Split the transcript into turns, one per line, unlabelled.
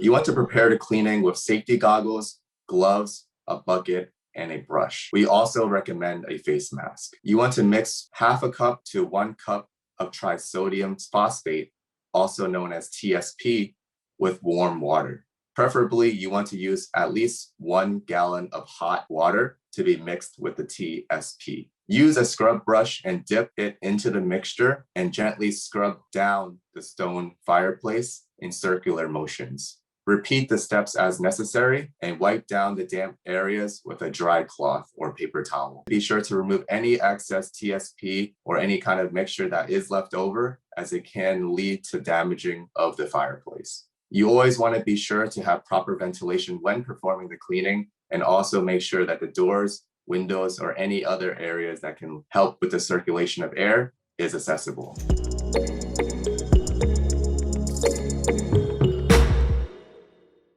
You want to prepare the cleaning with safety goggles, gloves, a bucket, and a brush. We also recommend a face mask. You want to mix 1/2 cup to 1 cup of trisodium phosphate, also known as TSP, with warm water. Preferably, you want to use at least 1 gallon of hot water to be mixed with the TSP. Use a scrub brush and dip it into the mixture and gently scrub down the stone fireplace in circular motions. Repeat the steps as necessary and wipe down the damp areas with a dry cloth or paper towel. Be sure to remove any excess TSP or any kind of mixture that is left over, as it can lead to damaging of the fireplace. You always want to be sure to have proper ventilation when performing the cleaning, and also make sure that the doors, windows, or any other areas that can help with the circulation of air is accessible.